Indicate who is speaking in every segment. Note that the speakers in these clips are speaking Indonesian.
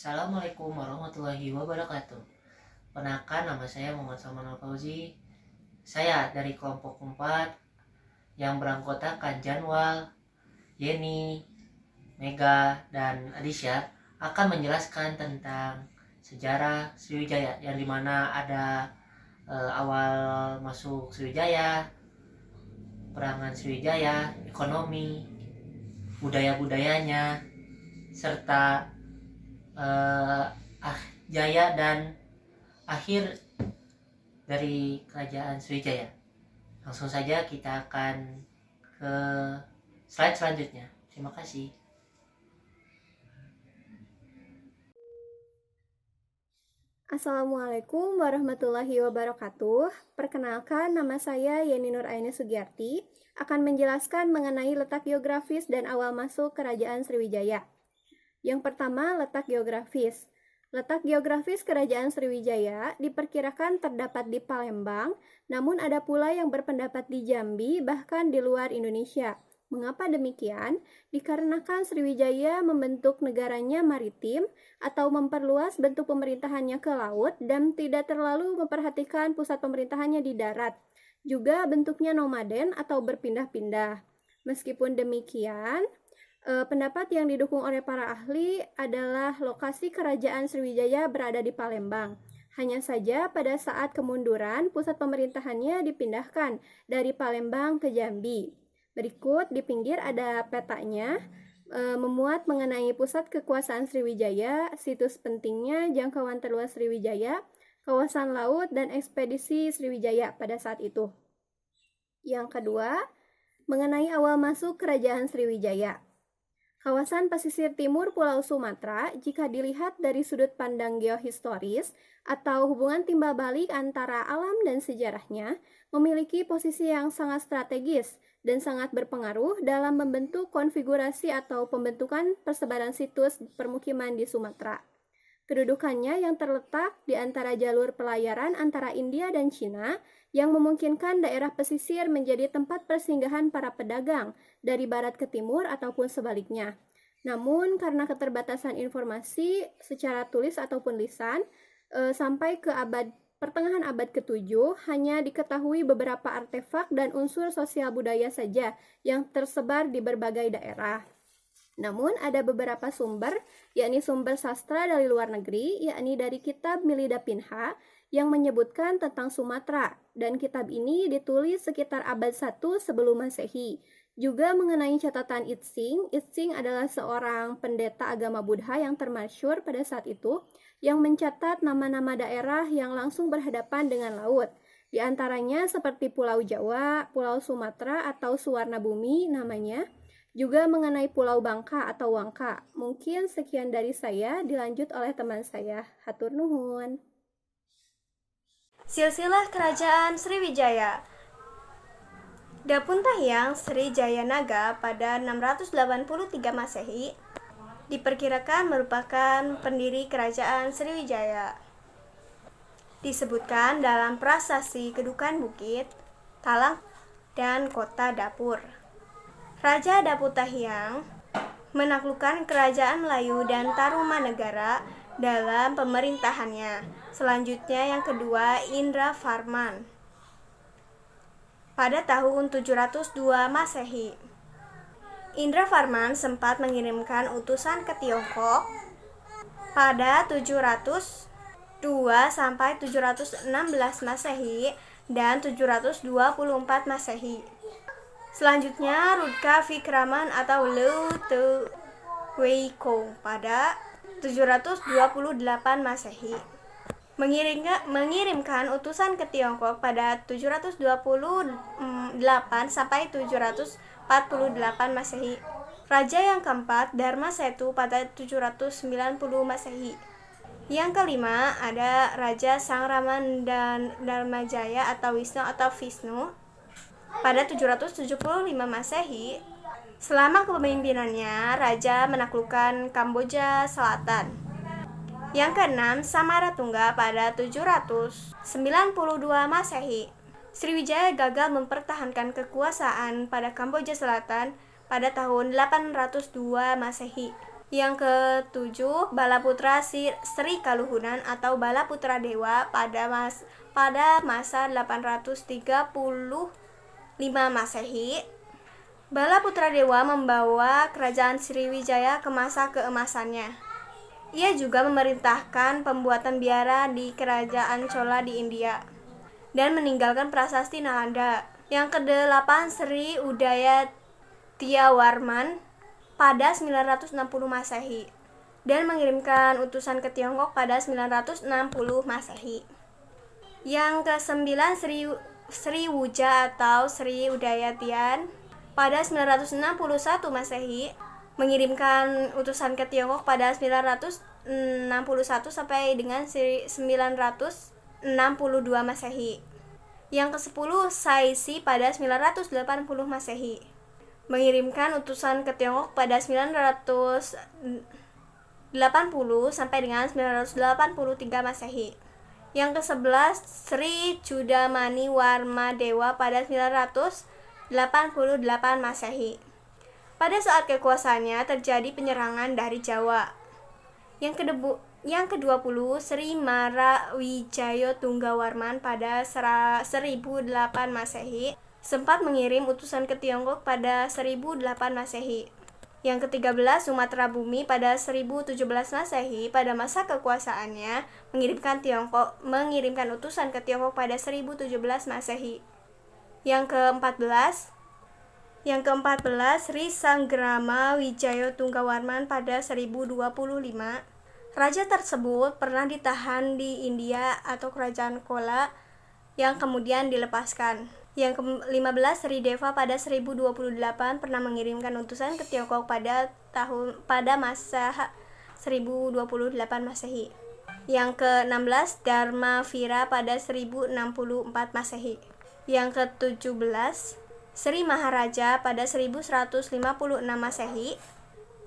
Speaker 1: Assalamualaikum warahmatullahi wabarakatuh. Perkenalkan, nama saya Muhammad Salman Al-Fauzi. Saya dari kelompok 4 yang beranggotakan Janwal, Yeni, Mega, dan Adisya akan menjelaskan tentang sejarah Sriwijaya, yang dimana ada awal masuk Sriwijaya, perangan Sriwijaya, ekonomi, budaya-budayanya, serta jaya dan akhir dari kerajaan Sriwijaya. Langsung saja kita akan ke slide selanjutnya. Terima kasih.
Speaker 2: Assalamualaikum warahmatullahi wabarakatuh. Perkenalkan, nama saya Yeni Nur Aini Sugiyarti, akan menjelaskan mengenai letak geografis dan awal masuk kerajaan Sriwijaya. Yang pertama, letak geografis. Letak geografis kerajaan Sriwijaya diperkirakan terdapat di Palembang, namun ada pula yang berpendapat di Jambi, bahkan di luar Indonesia. Mengapa demikian? Dikarenakan Sriwijaya membentuk negaranya maritim atau memperluas bentuk pemerintahannya ke laut dan tidak terlalu memperhatikan pusat pemerintahannya di darat. Juga bentuknya nomaden atau berpindah-pindah. Meskipun demikian, pendapat yang didukung oleh para ahli adalah lokasi kerajaan Sriwijaya berada di Palembang. Hanya saja pada saat kemunduran, pusat pemerintahannya dipindahkan dari Palembang ke Jambi. Berikut di pinggir ada petanya, memuat mengenai pusat kekuasaan Sriwijaya, situs pentingnya, jangkauan terluas Sriwijaya, kawasan laut, dan ekspedisi Sriwijaya pada saat itu. Yang kedua, mengenai awal masuk kerajaan Sriwijaya. Kawasan pesisir timur Pulau Sumatera, jika dilihat dari sudut pandang geohistoris atau hubungan timbal balik antara alam dan sejarahnya, memiliki posisi yang sangat strategis dan sangat berpengaruh dalam membentuk konfigurasi atau pembentukan persebaran situs permukiman di Sumatera. Kedudukannya yang terletak di antara jalur pelayaran antara India dan Cina yang memungkinkan daerah pesisir menjadi tempat persinggahan para pedagang dari barat ke timur ataupun sebaliknya. Namun karena keterbatasan informasi secara tulis ataupun lisan, sampai ke pertengahan abad ke-7 hanya diketahui beberapa artefak dan unsur sosial budaya saja yang tersebar di berbagai daerah. Namun ada beberapa sumber, yakni sumber sastra dari luar negeri, yakni dari kitab Milida Pinha yang menyebutkan tentang Sumatera, dan kitab ini ditulis sekitar abad 1 sebelum Masehi. Juga mengenai catatan Itsing, Itsing adalah seorang pendeta agama Buddha yang termasyhur pada saat itu, yang mencatat nama-nama daerah yang langsung berhadapan dengan laut. Di antaranya seperti Pulau Jawa, Pulau Sumatera atau Suwarnabumi namanya, juga mengenai Pulau Bangka atau Wangka. Mungkin sekian dari saya, dilanjut oleh teman saya. Hatur nuhun.
Speaker 3: Silsilah Kerajaan Sriwijaya. Dapun Tahyang Sri Jayanaga pada 683 Masehi diperkirakan merupakan pendiri Kerajaan Sriwijaya. Disebutkan dalam prasasti Kedukan Bukit, Talang, dan Kota Dapur. Raja Dapur Tahyang menaklukkan Kerajaan Melayu dan Tarumanegara dalam pemerintahannya. Selanjutnya yang kedua, Indra Farman pada tahun 702 Masehi. Indra Farman sempat mengirimkan utusan ke Tiongkok pada 702 sampai 716 Masehi dan 724 Masehi. Selanjutnya Rudka Vikraman atau Lu Te Wei Kong pada 728 Masehi. Mengirimkan utusan ke Tiongkok pada 728 sampai 748 Masehi. Raja yang keempat, Dharma Setu pada 790 Masehi. Yang kelima ada Raja Sangraman dan Dharmajaya atau Wisnu pada 775 Masehi. Selama kepemimpinannya, Raja menaklukkan Kamboja Selatan. Yang keenam, Samaratungga pada 792 Masehi. Sriwijaya gagal mempertahankan kekuasaan pada Kamboja Selatan pada tahun 802 Masehi. Yang ketujuh, Balaputra Sri Kaluhunan atau Balaputra Dewa pada masa 835 Masehi. Balaputra Dewa membawa kerajaan Sriwijaya ke masa keemasannya. Ia juga memerintahkan pembuatan biara di kerajaan Chola di India dan meninggalkan prasasti Nalanda. Yang kedelapan, Sri Udayatiyawarman pada 960 Masehi dan mengirimkan utusan ke Tiongkok pada 960 Masehi. Yang kesembilan, Sri Wuja atau Sri Udayatiyan pada 961 Masehi mengirimkan utusan ke Tiongkok pada 961 sampai dengan 962 Masehi. Yang ke-10, Saisi pada 980 Masehi mengirimkan utusan ke Tiongkok pada 980 sampai dengan 983 Masehi. Yang ke-11, Sri Chudamani Warma Dewa pada 988 Masehi. Pada saat kekuasaannya terjadi penyerangan dari Jawa. Yang ke-20, Sri Marawijaya Tunggawarman pada 1008 Masehi sempat mengirim utusan ke Tiongkok pada 1008 Masehi. Yang ke-13, Sumatera Bumi pada 1017 Masehi pada masa kekuasaannya mengirimkan utusan ke Tiongkok pada 1017 Masehi. Yang ke-14, Sri Sanggrama Wijaya Tunggawarman pada 1025. Raja tersebut pernah ditahan di India atau kerajaan Chola yang kemudian dilepaskan. Yang ke-15, Sri Deva pada 1028 pernah mengirimkan utusan ke Tiongkok pada masa 1028 Masehi. Yang ke-16, Dharma Vira pada 1064 Masehi. Yang ke-17, Sri Maharaja pada 1156 Masehi.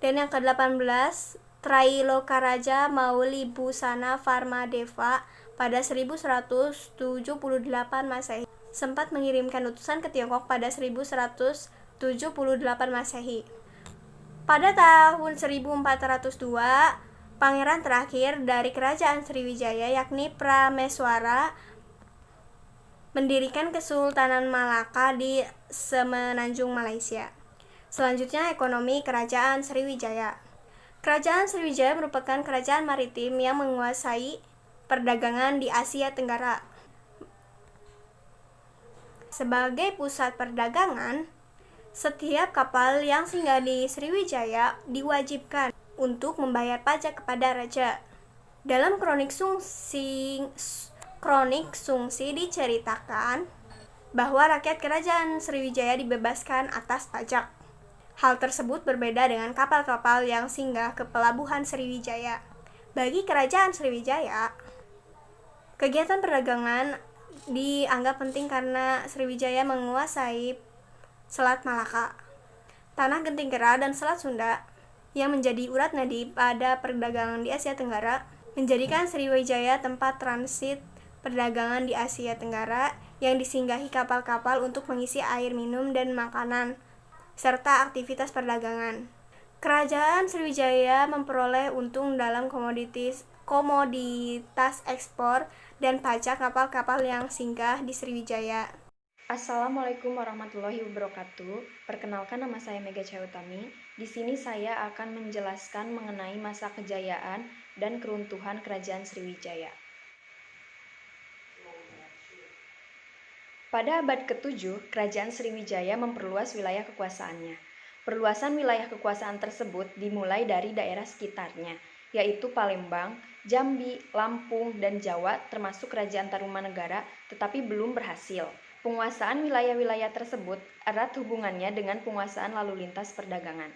Speaker 3: Dan yang ke-18, Trailokaraja Mauli Busana Varmadeva pada 1178 Masehi sempat mengirimkan utusan ke Tiongkok pada 1178 Masehi. Pada tahun 1402, pangeran terakhir dari kerajaan Sriwijaya yakni Prameswara mendirikan Kesultanan Malaka di semenanjung Malaysia. Selanjutnya, ekonomi kerajaan Sriwijaya. Kerajaan Sriwijaya merupakan kerajaan maritim yang menguasai perdagangan di Asia Tenggara. Sebagai pusat perdagangan, setiap kapal yang singgah di Sriwijaya diwajibkan untuk membayar pajak kepada raja. Dalam kronik Sungsi diceritakan bahwa rakyat kerajaan Sriwijaya dibebaskan atas pajak. Hal tersebut berbeda dengan kapal-kapal yang singgah ke pelabuhan Sriwijaya. Bagi kerajaan Sriwijaya, kegiatan perdagangan dianggap penting karena Sriwijaya menguasai Selat Malaka, Tanah Genting Kera, dan Selat Sunda yang menjadi urat nadi pada perdagangan di Asia Tenggara, menjadikan Sriwijaya tempat transit perdagangan di Asia Tenggara yang disinggahi kapal-kapal untuk mengisi air minum dan makanan, serta aktivitas perdagangan. Kerajaan Sriwijaya memperoleh untung dalam komoditas ekspor dan pajak kapal-kapal yang singgah di Sriwijaya.
Speaker 4: Assalamualaikum warahmatullahi wabarakatuh. Perkenalkan, nama saya Mega Cahayutami. Di sini saya akan menjelaskan mengenai masa kejayaan dan keruntuhan kerajaan Sriwijaya. Pada abad ke-7, kerajaan Sriwijaya memperluas wilayah kekuasaannya. Perluasan wilayah kekuasaan tersebut dimulai dari daerah sekitarnya, yaitu Palembang, Jambi, Lampung, dan Jawa, termasuk Kerajaan Tarumanegara, tetapi belum berhasil. Penguasaan wilayah-wilayah tersebut erat hubungannya dengan penguasaan lalu lintas perdagangan.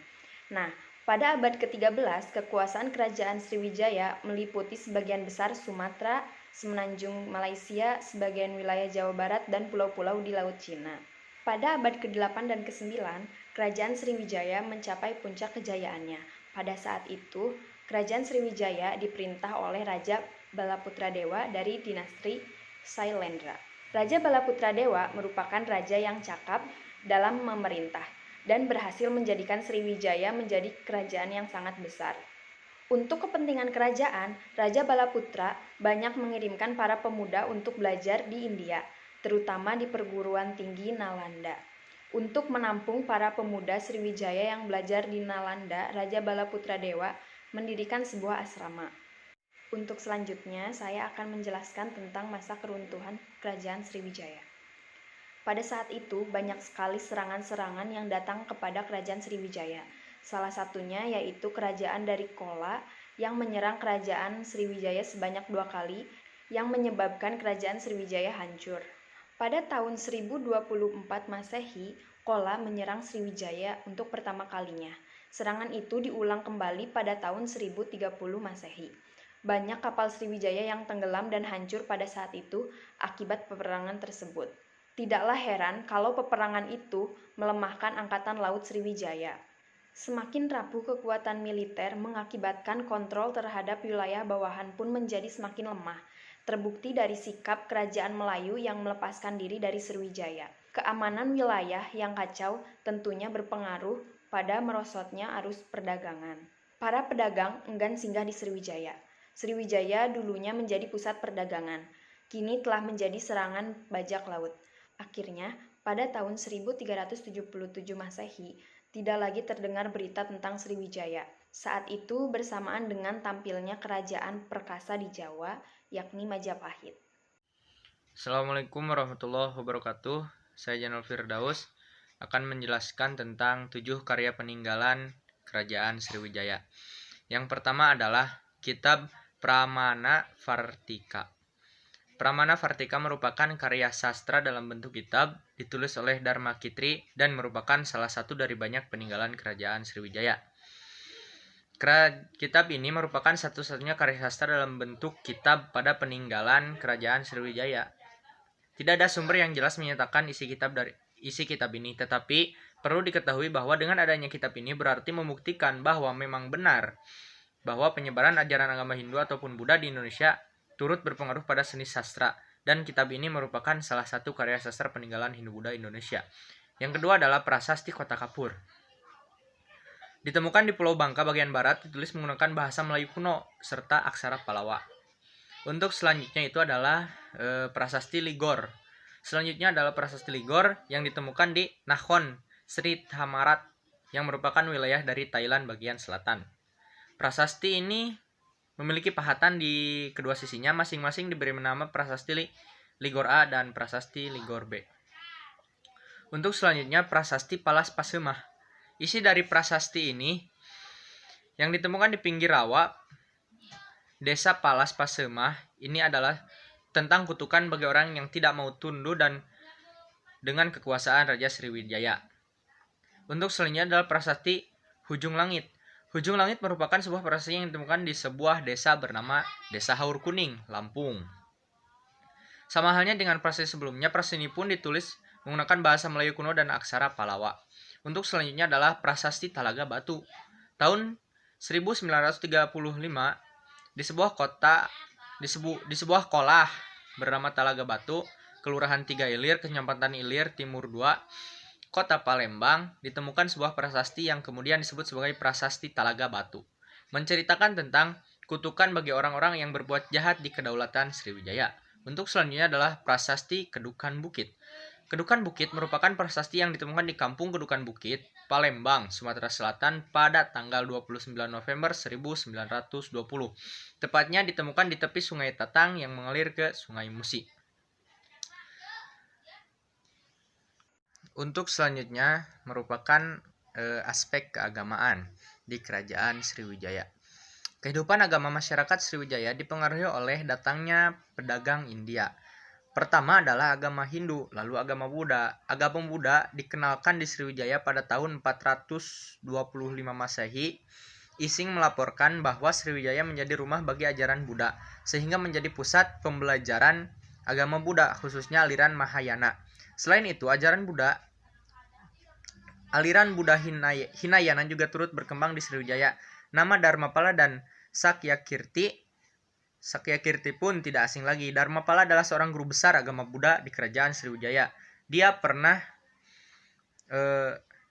Speaker 4: Nah, pada abad ke-13, kekuasaan kerajaan Sriwijaya meliputi sebagian besar Sumatera, semenanjung Malaysia, sebagian wilayah Jawa Barat, dan pulau-pulau di Laut Cina. Pada abad ke-8 dan ke-9, kerajaan Sriwijaya mencapai puncak kejayaannya. Pada saat itu, kerajaan Sriwijaya diperintah oleh Raja Balaputra Dewa dari dinasti Sailendra. Raja Balaputra Dewa merupakan raja yang cakap dalam memerintah. dan berhasil menjadikan Sriwijaya menjadi kerajaan yang sangat besar. Untuk kepentingan kerajaan, Raja Balaputra banyak mengirimkan para pemuda untuk belajar di India, terutama di perguruan tinggi Nalanda. Untuk menampung para pemuda Sriwijaya yang belajar di Nalanda, Raja Balaputra Dewa mendirikan sebuah asrama. Untuk selanjutnya, saya akan menjelaskan tentang masa keruntuhan Kerajaan Sriwijaya. Pada saat itu, banyak sekali serangan-serangan yang datang kepada Kerajaan Sriwijaya. Salah satunya yaitu kerajaan dari Kola yang menyerang Kerajaan Sriwijaya sebanyak 2 kali, yang menyebabkan Kerajaan Sriwijaya hancur. Pada tahun 1024 Masehi, Kola menyerang Sriwijaya untuk pertama kalinya. Serangan itu diulang kembali pada tahun 1030 Masehi. Banyak kapal Sriwijaya yang tenggelam dan hancur pada saat itu akibat peperangan tersebut. Tidaklah heran kalau peperangan itu melemahkan angkatan laut Sriwijaya. Semakin rapuh kekuatan militer mengakibatkan kontrol terhadap wilayah bawahan pun menjadi semakin lemah. Terbukti dari sikap kerajaan Melayu yang melepaskan diri dari Sriwijaya. Keamanan wilayah yang kacau tentunya berpengaruh pada merosotnya arus perdagangan. Para pedagang enggan singgah di Sriwijaya. Sriwijaya dulunya menjadi pusat perdagangan, kini telah menjadi serangan bajak laut. Akhirnya, pada tahun 1377 Masehi, tidak lagi terdengar berita tentang Sriwijaya. Saat itu bersamaan dengan tampilnya kerajaan perkasa di Jawa, yakni Majapahit.
Speaker 5: Assalamualaikum warahmatullahi wabarakatuh. Saya Janal Firdaus akan menjelaskan tentang 7 karya peninggalan Kerajaan Sriwijaya. Yang pertama adalah Kitab Pramana Vartika. Pramana Vartika merupakan karya sastra dalam bentuk kitab, ditulis oleh Dharmakitri dan merupakan salah satu dari banyak peninggalan Kerajaan Sriwijaya. Kitab ini merupakan satu-satunya karya sastra dalam bentuk kitab pada peninggalan Kerajaan Sriwijaya. Tidak ada sumber yang jelas menyatakan isi kitab ini, tetapi perlu diketahui bahwa dengan adanya kitab ini berarti membuktikan bahwa memang benar bahwa penyebaran ajaran agama Hindu ataupun Buddha di Indonesia turut berpengaruh pada seni sastra, dan kitab ini merupakan salah satu karya sastra peninggalan Hindu-Buddha Indonesia. Yang kedua adalah Prasasti Kota Kapur. Ditemukan di Pulau Bangka bagian barat, ditulis menggunakan bahasa Melayu kuno serta aksara Palawa. Untuk selanjutnya itu adalah Prasasti Ligor. Selanjutnya adalah Prasasti Ligor yang ditemukan di Nakhon, Sri Thammarat, yang merupakan wilayah dari Thailand bagian selatan. Prasasti ini memiliki pahatan di kedua sisinya, masing-masing diberi nama Prasasti Ligor A dan Prasasti Ligor B. Untuk selanjutnya Prasasti Palas Pasemah. Isi dari prasasti ini yang ditemukan di pinggir rawa Desa Palas Pasemah ini adalah tentang kutukan bagi orang yang tidak mau tunduk dan dengan kekuasaan Raja Sriwijaya. Untuk selanjutnya adalah Prasasti Hujung Langit. Hujung Langit merupakan sebuah prasasti yang ditemukan di sebuah desa bernama Desa Haur Kuning, Lampung. Sama halnya dengan prasasti sebelumnya, prasasti ini pun ditulis menggunakan bahasa Melayu kuno dan aksara Palawa. Untuk selanjutnya adalah Prasasti Talaga Batu. Tahun 1935, di sebuah kolah bernama Talaga Batu, Kelurahan 3 Ilir, Kecamatan Ilir Timur 2, Kota Palembang, ditemukan sebuah prasasti yang kemudian disebut sebagai Prasasti Talaga Batu, menceritakan tentang kutukan bagi orang-orang yang berbuat jahat di kedaulatan Sriwijaya. Untuk selanjutnya adalah Prasasti Kedukan Bukit. Kedukan Bukit merupakan prasasti yang ditemukan di Kampung Kedukan Bukit, Palembang, Sumatera Selatan pada tanggal 29 November 1920. Tepatnya ditemukan di tepi Sungai Tatang yang mengalir ke Sungai Musi. Untuk selanjutnya merupakan aspek keagamaan di Kerajaan Sriwijaya. Kehidupan agama masyarakat Sriwijaya dipengaruhi oleh datangnya pedagang India. Pertama adalah agama Hindu, lalu agama Buddha. Agama Buddha dikenalkan di Sriwijaya pada tahun 425 Masehi. Ising melaporkan bahwa Sriwijaya menjadi rumah bagi ajaran Buddha, sehingga menjadi pusat pembelajaran agama Buddha, khususnya aliran Mahayana. Selain itu, aliran Buddha Hinayana juga turut berkembang di Sriwijaya. Nama Dharmapala dan Sakyakirti pun tidak asing lagi. Dharmapala adalah seorang guru besar agama Buddha di Kerajaan Sriwijaya. Dia pernah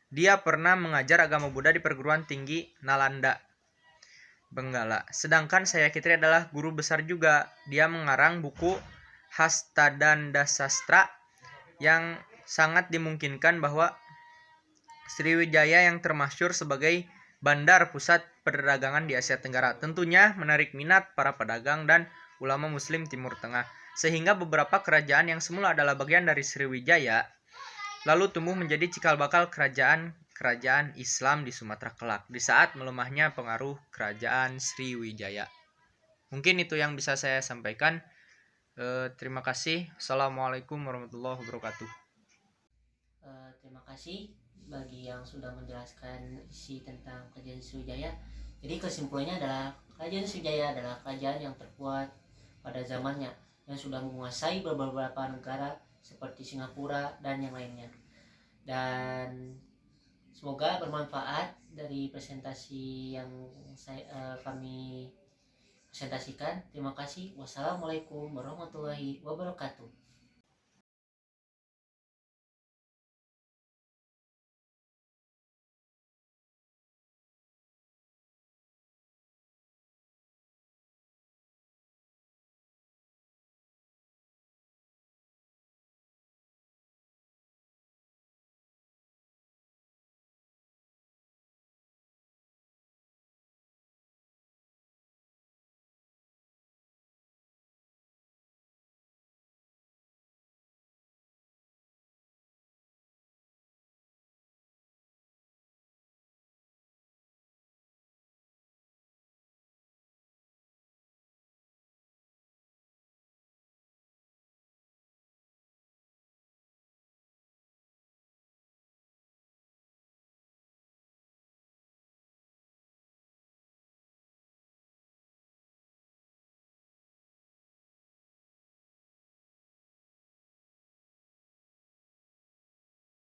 Speaker 5: Dia pernah mengajar agama Buddha di perguruan tinggi Nalanda, Benggala. Sedangkan Sayakitri adalah guru besar juga. Dia mengarang buku Hastadanda Sastra yang sangat dimungkinkan bahwa Sriwijaya yang termasyhur sebagai bandar pusat perdagangan di Asia Tenggara tentunya menarik minat para pedagang dan ulama muslim Timur Tengah, sehingga beberapa kerajaan yang semula adalah bagian dari Sriwijaya lalu tumbuh menjadi cikal bakal kerajaan Islam di Sumatera kelak di saat melemahnya pengaruh kerajaan Sriwijaya. Mungkin itu yang bisa saya sampaikan. Terima kasih. Assalamualaikum warahmatullahi wabarakatuh.
Speaker 1: Terima kasih bagi yang sudah menjelaskan isi tentang kerajaan Sriwijaya. Jadi kesimpulannya adalah kerajaan Sriwijaya adalah kerajaan yang terkuat pada zamannya yang sudah menguasai beberapa negara seperti Singapura dan yang lainnya. Dan semoga bermanfaat dari presentasi yang kami presentasikan. Terima kasih. Wassalamualaikum warahmatullahi wabarakatuh.